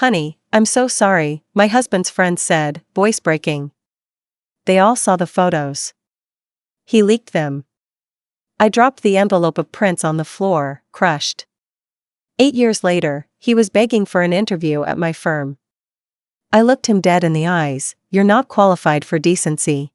Honey, I'm so sorry, my husband's friend said, voice breaking. They all saw the photos. He leaked them. I dropped the envelope of prints on the floor, crushed. 8 years later, he was begging for an interview at my firm. I looked him dead in the eyes. You're not qualified for decency.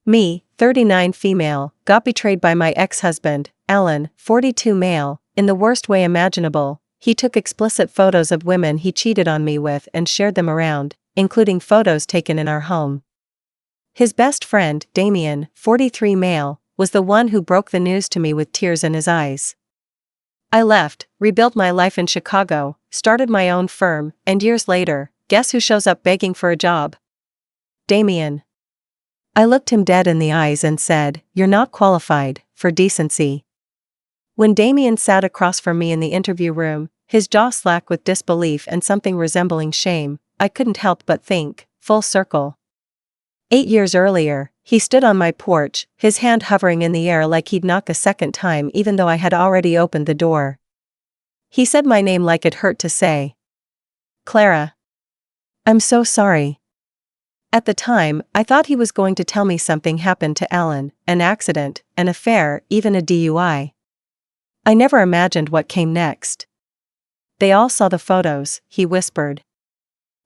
Me, 39 female, got betrayed by my ex-husband, Alan, 42 male, in the worst way imaginable. He took explicit photos of women he cheated on me with and shared them around, including photos taken in our home. His best friend, Damien, 43 male, was the one who broke the news to me with tears in his eyes. I left, rebuilt my life in Chicago, started my own firm, and years later, guess who shows up begging for a job? Damien. I looked him dead in the eyes and said, "You're not qualified for decency." When Damien sat across from me in the interview room, his jaw slack with disbelief and something resembling shame, I couldn't help but think, full circle. 8 years earlier, he stood on my porch, his hand hovering in the air like he'd knock a second time even though I had already opened the door. He said my name like it hurt to say. Clara. I'm so sorry. At the time, I thought he was going to tell me something happened to Alan, an accident, an affair, even a DUI. I never imagined what came next. They all saw the photos, he whispered.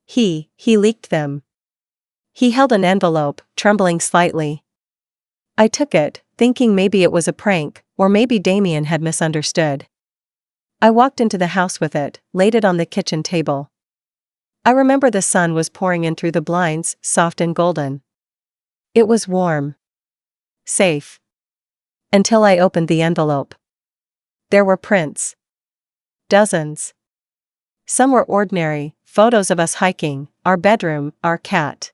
He leaked them. He held an envelope, trembling slightly. I took it, thinking maybe it was a prank, or maybe Damien had misunderstood. I walked into the house with it, laid it on the kitchen table. I remember the sun was pouring in through the blinds, soft and golden. It was warm. Safe. Until I opened the envelope. There were prints. Dozens. Some were ordinary, photos of us hiking, our bedroom, our cat.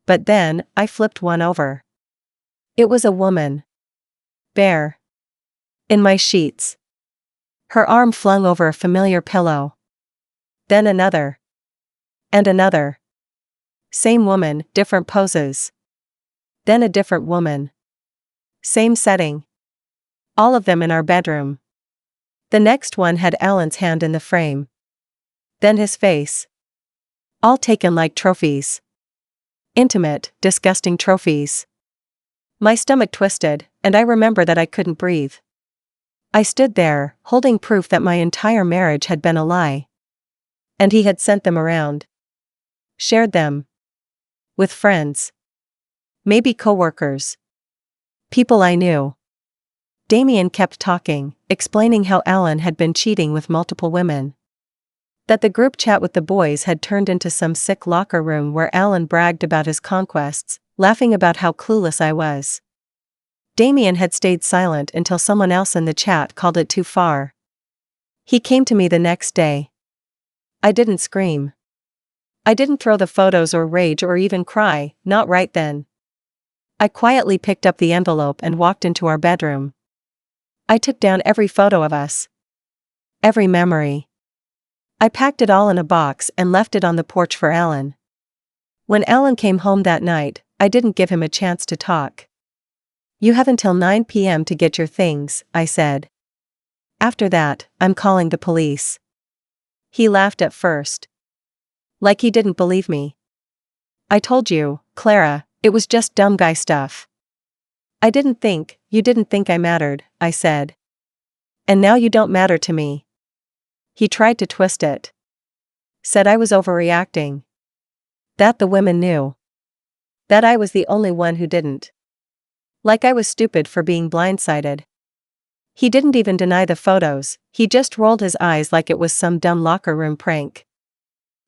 But then, I flipped one over. It was a woman. Bare. In my sheets. Her arm flung over a familiar pillow. Then another. And another. Same woman, different poses. Then a different woman. Same setting. All of them in our bedroom. The next one had Alan's hand in the frame. Then his face. All taken like trophies. Intimate, disgusting trophies. My stomach twisted, and I remember that I couldn't breathe. I stood there, holding proof that my entire marriage had been a lie. And he had sent them around. Shared them. With friends. Maybe coworkers. People I knew. Damien kept talking, explaining how Alan had been cheating with multiple women. That the group chat with the boys had turned into some sick locker room where Alan bragged about his conquests, laughing about how clueless I was. Damien had stayed silent until someone else in the chat called it too far. He came to me the next day. I didn't scream. I didn't throw the photos or rage or even cry, not right then. I quietly picked up the envelope and walked into our bedroom. I took down every photo of us. Every memory. I packed it all in a box and left it on the porch for Alan. When Alan came home that night, I didn't give him a chance to talk. You have until 9 p.m. to get your things, I said. After that, I'm calling the police. He laughed at first. Like he didn't believe me. I told you, Clara, it was just dumb guy stuff. You didn't think I mattered, I said. And now you don't matter to me. He tried to twist it. Said I was overreacting. That the women knew. That I was the only one who didn't. Like I was stupid for being blindsided. He didn't even deny the photos, he just rolled his eyes like it was some dumb locker room prank.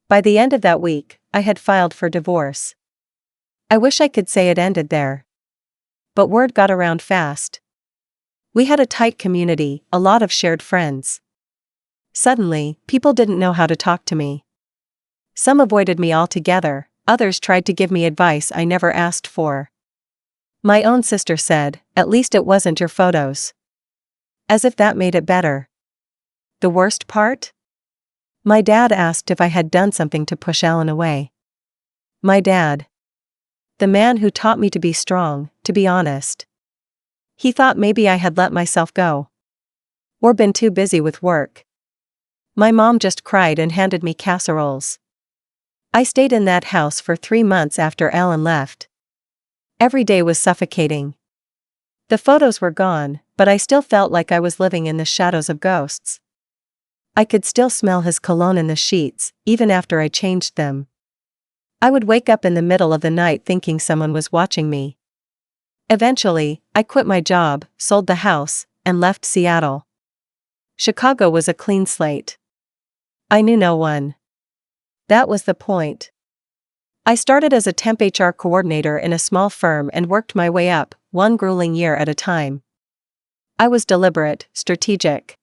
By the end of that week, I had filed for divorce. I wish I could say it ended there. But word got around fast. We had a tight community, a lot of shared friends. Suddenly, people didn't know how to talk to me. Some avoided me altogether, others tried to give me advice I never asked for. My own sister said, "At least it wasn't your photos." As if that made it better. The worst part? My dad asked if I had done something to push Alan away. My dad. The man who taught me to be strong, to be honest. He thought maybe I had let myself go. Or been too busy with work. My mom just cried and handed me casseroles. I stayed in that house for 3 months after Alan left. Every day was suffocating. The photos were gone, but I still felt like I was living in the shadows of ghosts. I could still smell his cologne in the sheets, even after I changed them. I would wake up in the middle of the night thinking someone was watching me. Eventually, I quit my job, sold the house, and left Seattle. Chicago was a clean slate. I knew no one. That was the point. I started as a temp HR coordinator in a small firm and worked my way up, one grueling year at a time. I was deliberate, strategic.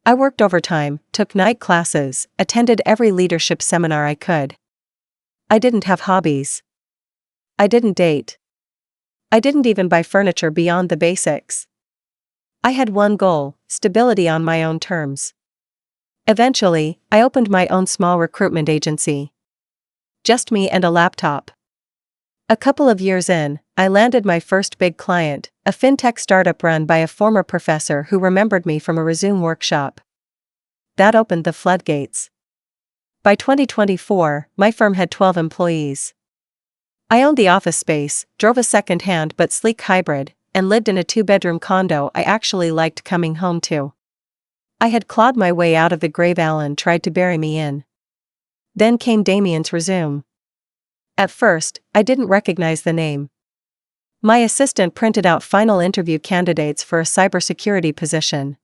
I worked overtime, took night classes, attended every leadership seminar I could. I didn't have hobbies. I didn't date. I didn't even buy furniture beyond the basics. I had one goal: stability on my own terms. Eventually, I opened my own small recruitment agency. Just me and a laptop. A couple of years in, I landed my first big client, a fintech startup run by a former professor who remembered me from a Resume workshop. That opened the floodgates. By 2024, my firm had 12 employees. I owned the office space, drove a second-hand but sleek hybrid, and lived in a 2-bedroom condo I actually liked coming home to. I had clawed my way out of the grave Alan tried to bury me in. Then came Damien's Resume. At first, I didn't recognize the name. My assistant printed out final interview candidates for a cybersecurity position.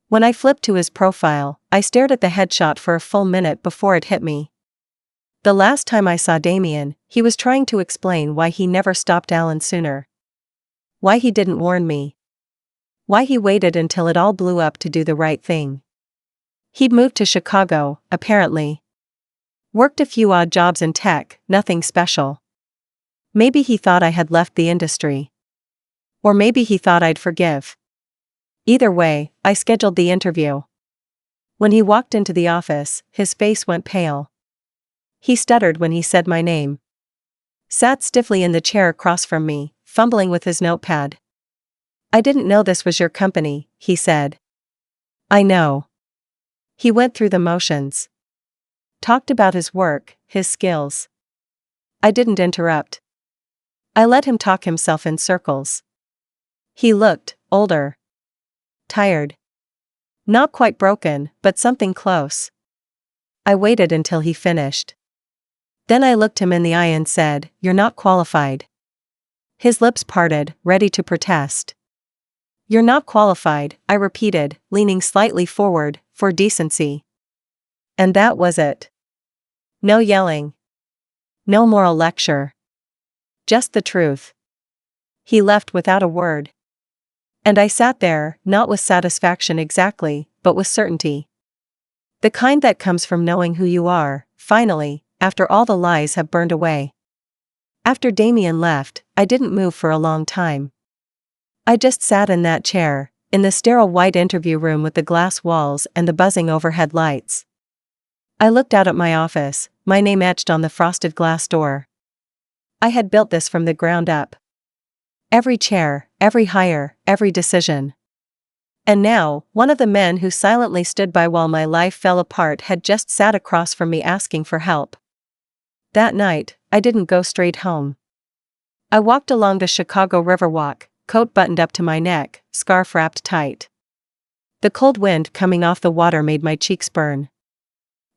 When I flipped to his profile, I stared at the headshot for a full minute before it hit me. The last time I saw Damien, he was trying to explain why he never stopped Alan sooner. Why he didn't warn me. Why he waited until it all blew up to do the right thing. He'd moved to Chicago, apparently. Worked a few odd jobs in tech, nothing special. Maybe he thought I had left the industry. Or maybe he thought I'd forgive. Either way, I scheduled the interview. When he walked into the office, his face went pale. He stuttered when he said my name. Sat stiffly in the chair across from me, fumbling with his notepad. "I didn't know this was your company," he said. "I know." He went through the motions. Talked about his work, his skills. I didn't interrupt. I let him talk himself in circles. He looked older. Tired. Not quite broken, but something close. I waited until he finished. Then I looked him in the eye and said, "You're not qualified." His lips parted, ready to protest. "You're not qualified," I repeated, leaning slightly forward, "for decency." And that was it. No yelling. No moral lecture. Just the truth. He left without a word. And I sat there, not with satisfaction exactly, but with certainty. The kind that comes from knowing who you are, finally, after all the lies have burned away. After Damien left, I didn't move for a long time. I just sat in that chair, in the sterile white interview room with the glass walls and the buzzing overhead lights. I looked out at my office, my name etched on the frosted glass door. I had built this from the ground up. Every chair, every hire, every decision. And now, one of the men who silently stood by while my life fell apart had just sat across from me asking for help. That night, I didn't go straight home. I walked along the Chicago Riverwalk, coat buttoned up to my neck, scarf wrapped tight. The cold wind coming off the water made my cheeks burn.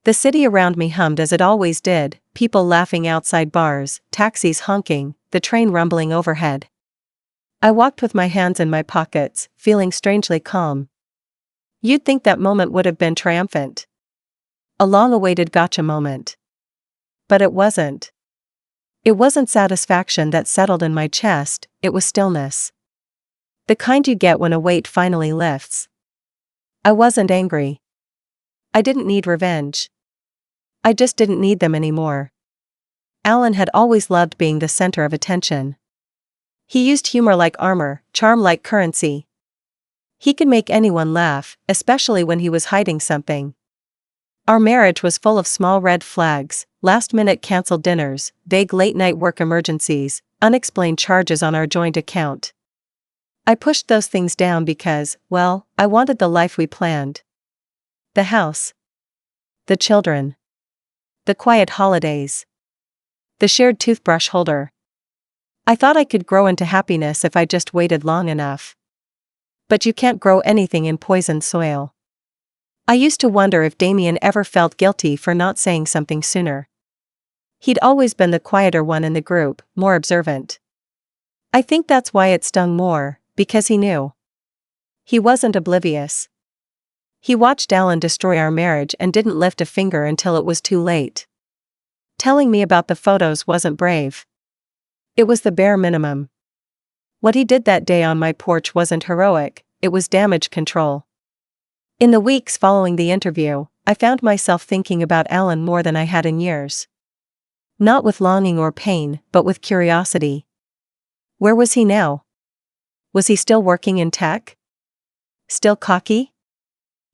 The city around me hummed as it always did, people laughing outside bars, taxis honking, the train rumbling overhead. I walked with my hands in my pockets, feeling strangely calm. You'd think that moment would have been triumphant. A long-awaited gotcha moment. But it wasn't. It wasn't satisfaction that settled in my chest, it was stillness. The kind you get when a weight finally lifts. I wasn't angry. I didn't need revenge. I just didn't need them anymore. Alan had always loved being the center of attention. He used humor like armor, charm like currency. He could make anyone laugh, especially when he was hiding something. Our marriage was full of small red flags, last-minute canceled dinners, vague late-night work emergencies, unexplained charges on our joint account. I pushed those things down because, well, I wanted the life we planned. The house. The children. The quiet holidays. The shared toothbrush holder. I thought I could grow into happiness if I just waited long enough. But you can't grow anything in poisoned soil. I used to wonder if Damien ever felt guilty for not saying something sooner. He'd always been the quieter one in the group, more observant. I think that's why it stung more, because he knew. He wasn't oblivious. He watched Alan destroy our marriage and didn't lift a finger until it was too late. Telling me about the photos wasn't brave. It was the bare minimum. What he did that day on my porch wasn't heroic, it was damage control. In the weeks following the interview, I found myself thinking about Alan more than I had in years. Not with longing or pain, but with curiosity. Where was he now? Was he still working in tech? Still cocky?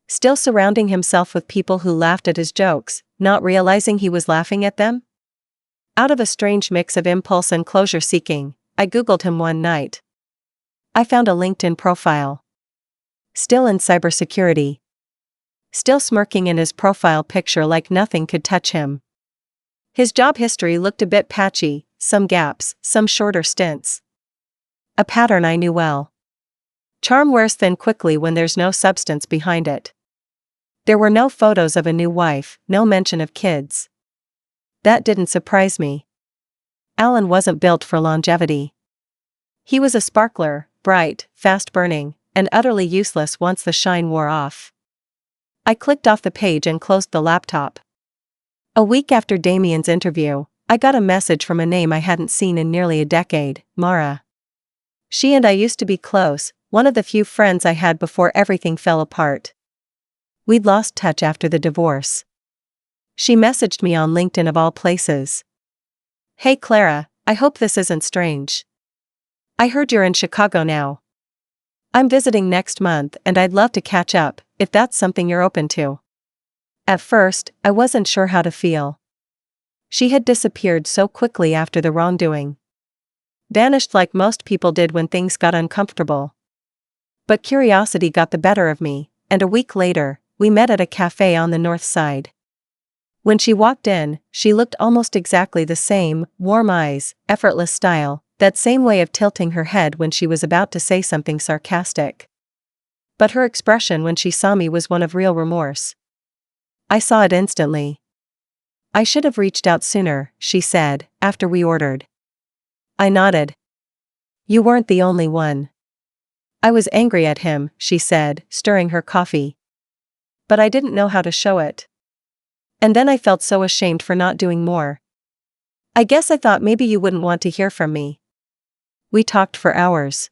Still surrounding himself with people who laughed at his jokes, not realizing he was laughing at them? Out of a strange mix of impulse and closure-seeking, I googled him one night. I found a LinkedIn profile. Still in cybersecurity. Still smirking in his profile picture like nothing could touch him. His job history looked a bit patchy, some gaps, some shorter stints. A pattern I knew well. Charm wears thin quickly when there's no substance behind it. There were no photos of a new wife, no mention of kids. That didn't surprise me. Alan wasn't built for longevity. He was a sparkler, bright, fast-burning, and utterly useless once the shine wore off. I clicked off the page and closed the laptop. A week after Damien's interview, I got a message from a name I hadn't seen in nearly a decade, Mara. She and I used to be close, one of the few friends I had before everything fell apart. We'd lost touch after the divorce. She messaged me on LinkedIn of all places. "Hey Clara, I hope this isn't strange. I heard you're in Chicago now. I'm visiting next month and I'd love to catch up, if that's something you're open to." At first, I wasn't sure how to feel. She had disappeared so quickly after the wrongdoing. Vanished like most people did when things got uncomfortable. But curiosity got the better of me, and a week later, we met at a cafe on the north side. When she walked in, she looked almost exactly the same, warm eyes, effortless style, that same way of tilting her head when she was about to say something sarcastic. But her expression when she saw me was one of real remorse. I saw it instantly. "I should have reached out sooner," she said, after we ordered. I nodded. "You weren't the only one." "I was angry at him," she said, stirring her coffee. "But I didn't know how to show it. And then I felt so ashamed for not doing more. I guess I thought maybe you wouldn't want to hear from me." We talked for hours.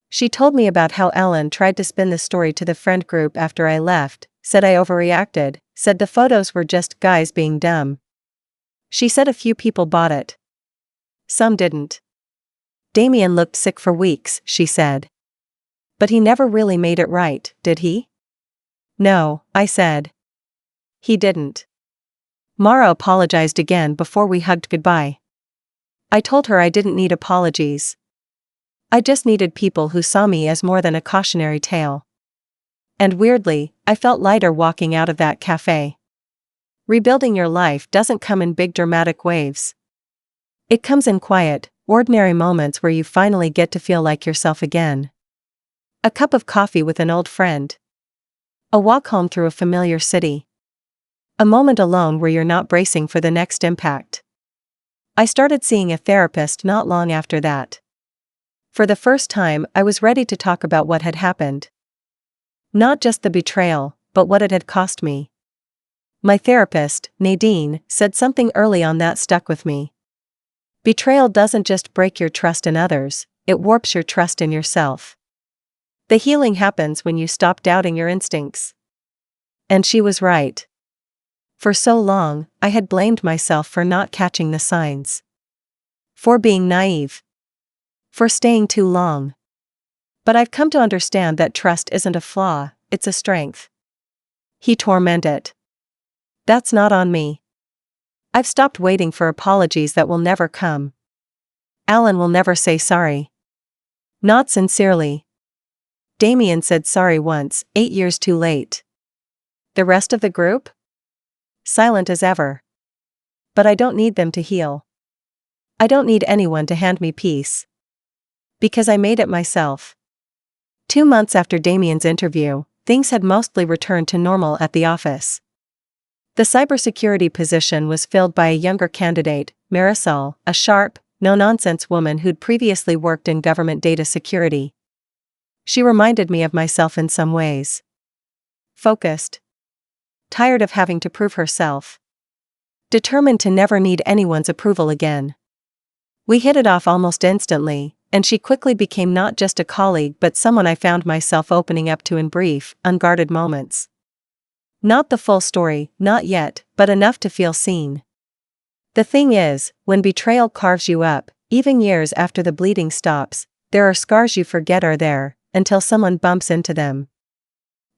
She told me about how Ellen tried to spin the story to the friend group after I left, said I overreacted, said the photos were just guys being dumb. She said a few people bought it. Some didn't. "Damien looked sick for weeks," she said. "But he never really made it right, did he?" "No," I said. "He didn't." Mara apologized again before we hugged goodbye. I told her I didn't need apologies. I just needed people who saw me as more than a cautionary tale. And weirdly, I felt lighter walking out of that cafe. Rebuilding your life doesn't come in big dramatic waves. It comes in quiet, ordinary moments where you finally get to feel like yourself again. A cup of coffee with an old friend. A walk home through a familiar city. A moment alone where you're not bracing for the next impact. I started seeing a therapist not long after that. For the first time, I was ready to talk about what had happened. Not just the betrayal, but what it had cost me. My therapist, Nadine, said something early on that stuck with me. Betrayal doesn't just break your trust in others, it warps your trust in yourself. The healing happens when you stop doubting your instincts. And she was right. For so long, I had blamed myself for not catching the signs. For being naive. For staying too long. But I've come to understand that trust isn't a flaw, it's a strength. He tormented it. That's not on me. I've stopped waiting for apologies that will never come. Alan will never say sorry. Not sincerely. Damien said sorry once, 8 years too late. The rest of the group? Silent as ever. But I don't need them to heal. I don't need anyone to hand me peace. Because I made it myself. 2 months after Damien's interview, things had mostly returned to normal at the office. The cybersecurity position was filled by a younger candidate, Marisol, a sharp, no-nonsense woman who'd previously worked in government data security. She reminded me of myself in some ways. Focused. Tired of having to prove herself. Determined to never need anyone's approval again. We hit it off almost instantly, and she quickly became not just a colleague but someone I found myself opening up to in brief, unguarded moments. Not the full story, not yet, but enough to feel seen. The thing is, when betrayal carves you up, even years after the bleeding stops, there are scars you forget are there, until someone bumps into them.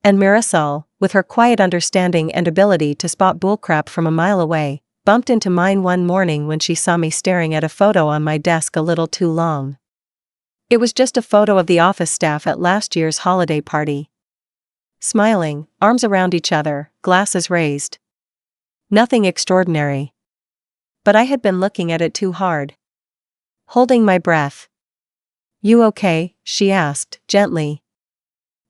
And Marisol, with her quiet understanding and ability to spot bullcrap from a mile away, bumped into mine one morning when she saw me staring at a photo on my desk a little too long. It was just a photo of the office staff at last year's holiday party. Smiling, arms around each other, glasses raised. Nothing extraordinary. But I had been looking at it too hard. Holding my breath. "You okay?" she asked, gently.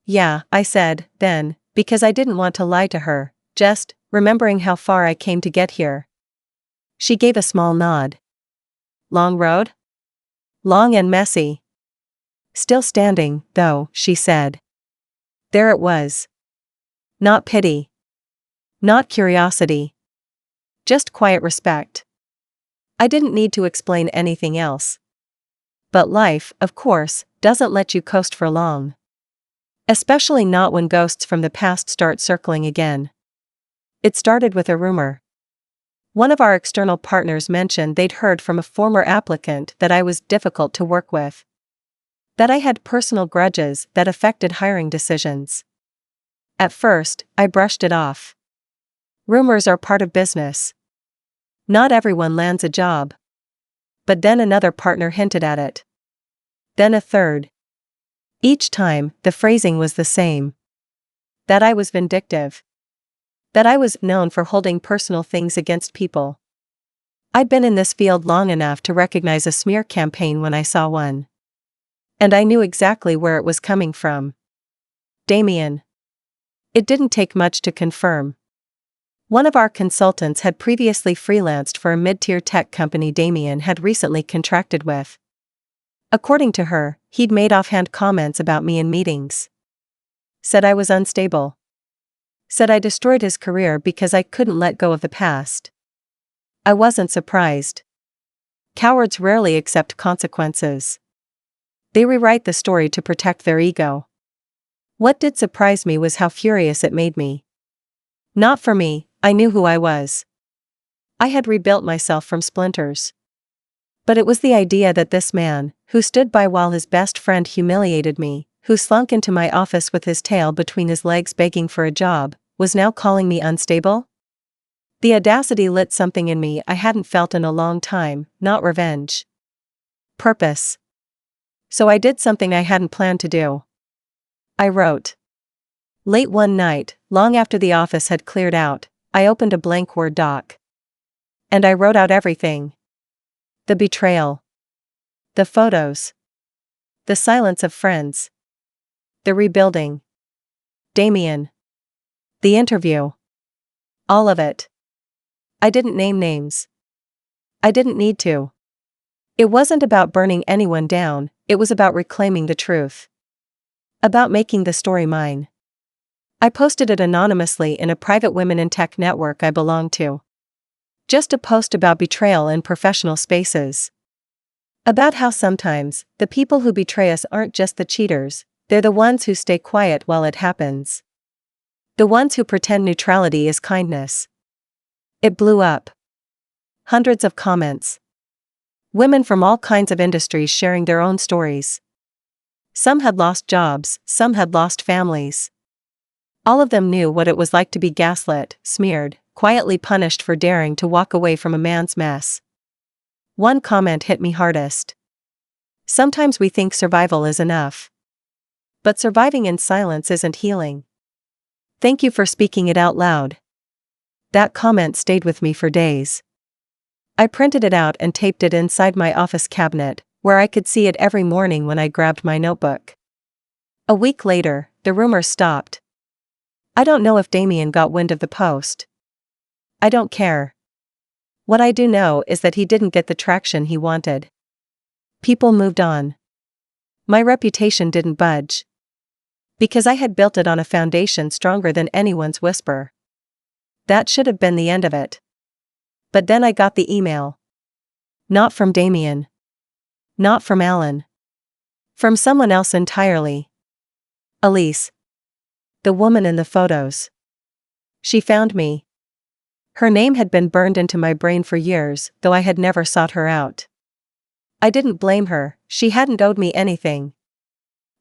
"Yeah," I said, then, because I didn't want to lie to her, just, remembering how far I came to get here. She gave a small nod. "Long road?" "Long and messy." "Still standing, though," she said. There it was. Not pity. Not curiosity. Just quiet respect. I didn't need to explain anything else. But life, of course, doesn't let you coast for long. Especially not when ghosts from the past start circling again. It started with a rumor. One of our external partners mentioned they'd heard from a former applicant that I was difficult to work with. That I had personal grudges that affected hiring decisions. At first, I brushed it off. Rumors are part of business. Not everyone lands a job. But then another partner hinted at it. Then a third. Each time, the phrasing was the same. That I was vindictive. That I was known for holding personal things against people. I'd been in this field long enough to recognize a smear campaign when I saw one. And I knew exactly where it was coming from. Damien. It didn't take much to confirm. One of our consultants had previously freelanced for a mid-tier tech company Damien had recently contracted with. According to her, he'd made offhand comments about me in meetings. Said I was unstable. Said I destroyed his career because I couldn't let go of the past. I wasn't surprised. Cowards rarely accept consequences. They rewrite the story to protect their ego. What did surprise me was how furious it made me. Not for me, I knew who I was. I had rebuilt myself from splinters. But it was the idea that this man, who stood by while his best friend humiliated me, who slunk into my office with his tail between his legs begging for a job, was now calling me unstable? The audacity lit something in me I hadn't felt in a long time, not revenge. Purpose. So I did something I hadn't planned to do. I wrote. Late one night, long after the office had cleared out, I opened a blank Word doc. And I wrote out everything. The betrayal. The photos. The silence of friends. The rebuilding. Damien. The interview. All of it. I didn't name names. I didn't need to. It wasn't about burning anyone down, it was about reclaiming the truth. About making the story mine. I posted it anonymously in a private women in tech network I belong to. Just a post about betrayal in professional spaces. About how sometimes, the people who betray us aren't just the cheaters, they're the ones who stay quiet while it happens. The ones who pretend neutrality is kindness. It blew up. Hundreds of comments. Women from all kinds of industries sharing their own stories. Some had lost jobs, some had lost families. All of them knew what it was like to be gaslit, smeared, quietly punished for daring to walk away from a man's mess. One comment hit me hardest. Sometimes we think survival is enough. But surviving in silence isn't healing. Thank you for speaking it out loud. That comment stayed with me for days. I printed it out and taped it inside my office cabinet, where I could see it every morning when I grabbed my notebook. A week later, the rumors stopped. I don't know if Damien got wind of the post. I don't care. What I do know is that he didn't get the traction he wanted. People moved on. My reputation didn't budge. Because I had built it on a foundation stronger than anyone's whisper. That should have been the end of it. But then I got the email. Not from Damien. Not from Alan. From someone else entirely. Elise. The woman in the photos. She found me. Her name had been burned into my brain for years, though I had never sought her out. I didn't blame her, she hadn't owed me anything.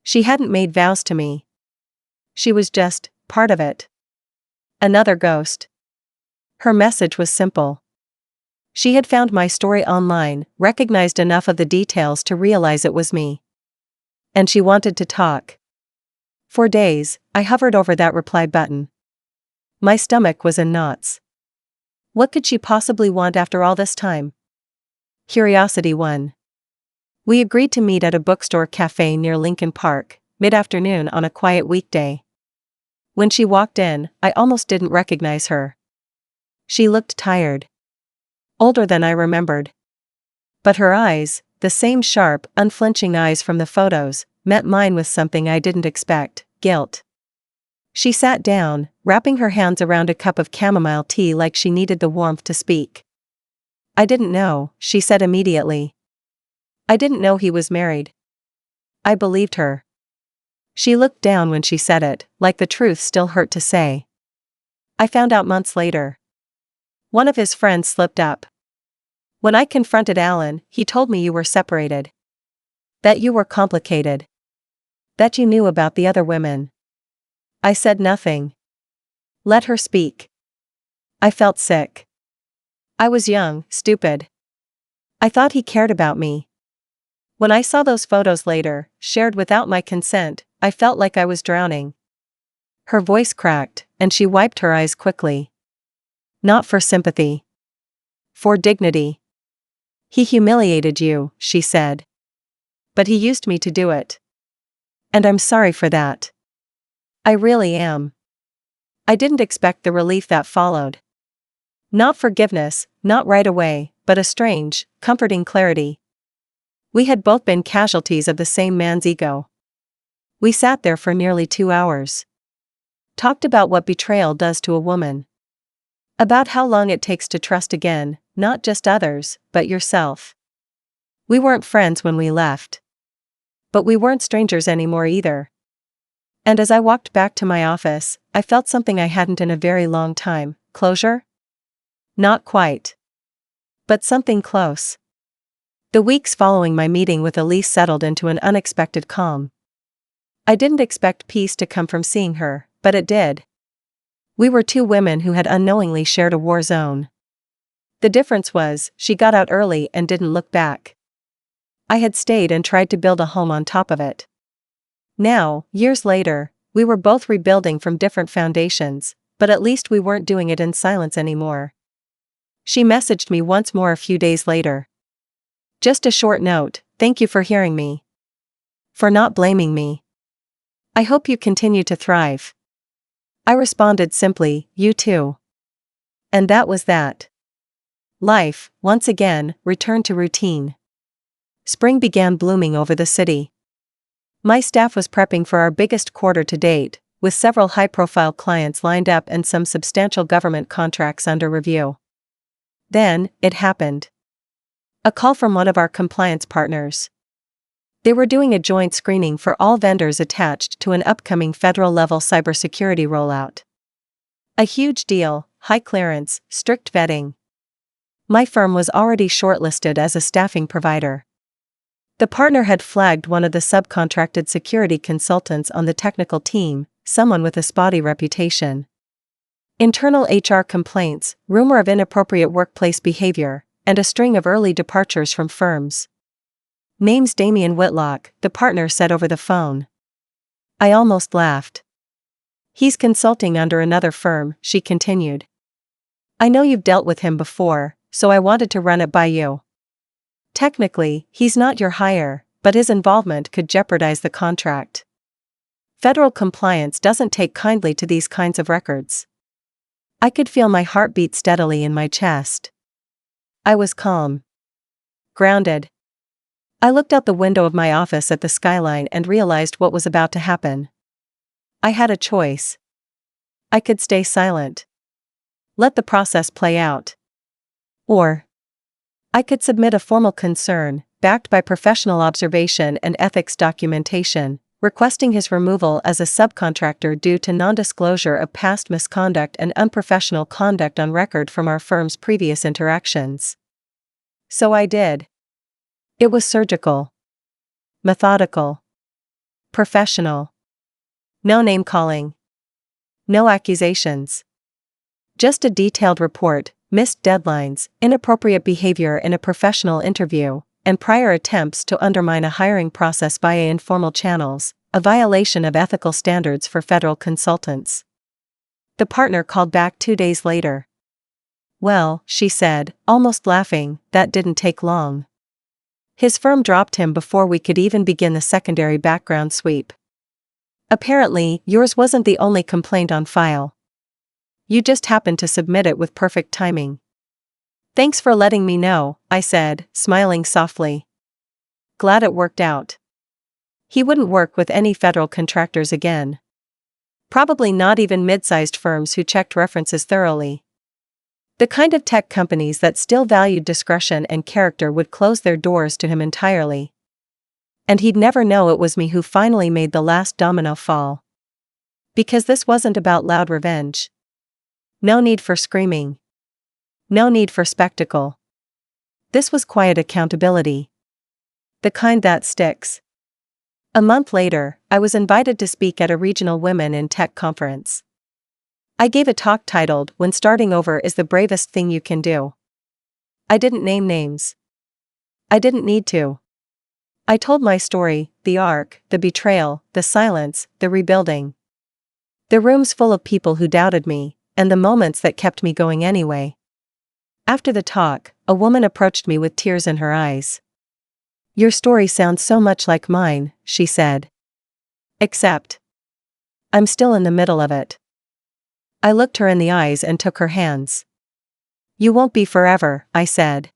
She hadn't made vows to me. She was just part of it. Another ghost. Her message was simple. She had found my story online, recognized enough of the details to realize it was me. And she wanted to talk. For days, I hovered over that reply button. My stomach was in knots. What could she possibly want after all this time? Curiosity won. We agreed to meet at a bookstore cafe near Lincoln Park, mid-afternoon on a quiet weekday. When she walked in, I almost didn't recognize her. She looked tired. Older than I remembered. But her eyes, the same sharp, unflinching eyes from the photos, met mine with something I didn't expect: guilt. She sat down, wrapping her hands around a cup of chamomile tea like she needed the warmth to speak. I didn't know, she said immediately. I didn't know he was married. I believed her. She looked down when she said it, like the truth still hurt to say. I found out months later. One of his friends slipped up. When I confronted Alan, he told me you were separated. That you were complicated. That you knew about the other women. I said nothing. Let her speak. I felt sick. I was young, stupid. I thought he cared about me. When I saw those photos later, shared without my consent, I felt like I was drowning. Her voice cracked, and she wiped her eyes quickly. Not for sympathy. For dignity. He humiliated you, she said. But he used me to do it. And I'm sorry for that. I really am. I didn't expect the relief that followed. Not forgiveness, not right away, but a strange, comforting clarity. We had both been casualties of the same man's ego. We sat there for nearly 2 hours. Talked about what betrayal does to a woman. About how long it takes to trust again, not just others, but yourself. We weren't friends when we left. But we weren't strangers anymore either. And as I walked back to my office, I felt something I hadn't in a very long time: closure? Not quite. But something close. The weeks following my meeting with Elise settled into an unexpected calm. I didn't expect peace to come from seeing her, but it did. We were two women who had unknowingly shared a war zone. The difference was, she got out early and didn't look back. I had stayed and tried to build a home on top of it. Now, years later, we were both rebuilding from different foundations, but at least we weren't doing it in silence anymore. She messaged me once more a few days later. Just a short note: thank you for hearing me. For not blaming me. I hope you continue to thrive. I responded simply, you too. And that was that. Life, once again, returned to routine. Spring began blooming over the city. My staff was prepping for our biggest quarter to date, with several high-profile clients lined up and some substantial government contracts under review. Then, it happened. A call from one of our compliance partners. They were doing a joint screening for all vendors attached to an upcoming federal-level cybersecurity rollout. A huge deal, high clearance, strict vetting. My firm was already shortlisted as a staffing provider. The partner had flagged one of the subcontracted security consultants on the technical team, someone with a spotty reputation. Internal HR complaints, rumor of inappropriate workplace behavior, and a string of early departures from firms. Name's Damien Whitlock, the partner said over the phone. I almost laughed. He's consulting under another firm, she continued. I know you've dealt with him before, so I wanted to run it by you. Technically, he's not your hire, but his involvement could jeopardize the contract. Federal compliance doesn't take kindly to these kinds of records. I could feel my heart beat steadily in my chest. I was calm. Grounded. I looked out the window of my office at the skyline and realized what was about to happen. I had a choice. I could stay silent. Let the process play out. Or I could submit a formal concern, backed by professional observation and ethics documentation, requesting his removal as a subcontractor due to non-disclosure of past misconduct and unprofessional conduct on record from our firm's previous interactions. So I did. It was surgical. Methodical. Professional. No name-calling. No accusations. Just a detailed report, missed deadlines, inappropriate behavior in a professional interview, and prior attempts to undermine a hiring process via informal channels, a violation of ethical standards for federal consultants. The partner called back 2 days later. Well, she said, almost laughing, that didn't take long. His firm dropped him before we could even begin the secondary background sweep. Apparently, yours wasn't the only complaint on file. You just happened to submit it with perfect timing. Thanks for letting me know, I said, smiling softly. Glad it worked out. He wouldn't work with any federal contractors again. Probably not even mid-sized firms who checked references thoroughly. The kind of tech companies that still valued discretion and character would close their doors to him entirely. And he'd never know it was me who finally made the last domino fall. Because this wasn't about loud revenge. No need for screaming. No need for spectacle. This was quiet accountability. The kind that sticks. A month later, I was invited to speak at a regional women in tech conference. I gave a talk titled, When Starting Over is the Bravest Thing You Can Do. I didn't name names. I didn't need to. I told my story, the arc, the betrayal, the silence, the rebuilding. The rooms full of people who doubted me, and the moments that kept me going anyway. After the talk, a woman approached me with tears in her eyes. Your story sounds so much like mine, she said. Except, I'm still in the middle of it. I looked her in the eyes and took her hands. You won't be forever, I said.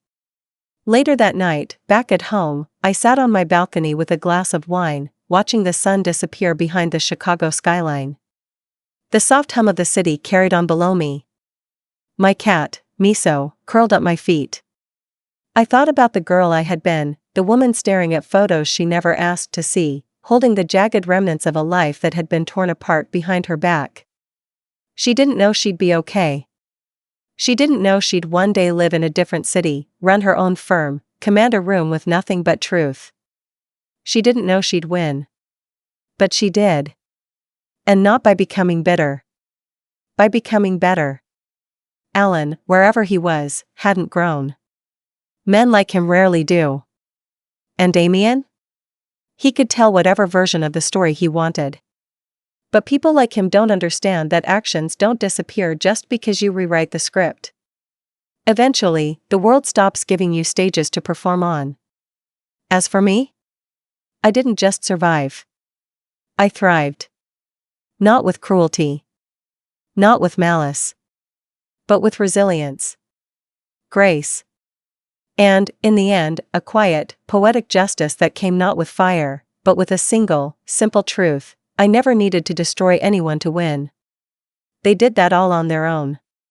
Later that night, back at home, I sat on my balcony with a glass of wine, watching the sun disappear behind the Chicago skyline. The soft hum of the city carried on below me. My cat, Miso, curled at my feet. I thought about the girl I had been, the woman staring at photos she never asked to see, holding the jagged remnants of a life that had been torn apart behind her back. She didn't know she'd be okay. She didn't know she'd one day live in a different city, run her own firm, command a room with nothing but truth. She didn't know she'd win. But she did. And not by becoming bitter. By becoming better. Alan, wherever he was, hadn't grown. Men like him rarely do. And Damien? He could tell whatever version of the story he wanted. But people like him don't understand that actions don't disappear just because you rewrite the script. Eventually, the world stops giving you stages to perform on. As for me? I didn't just survive. I thrived. Not with cruelty. Not with malice. But with resilience. Grace. And, in the end, a quiet, poetic justice that came not with fire, but with a single, simple truth. I never needed to destroy anyone to win. They did that all on their own.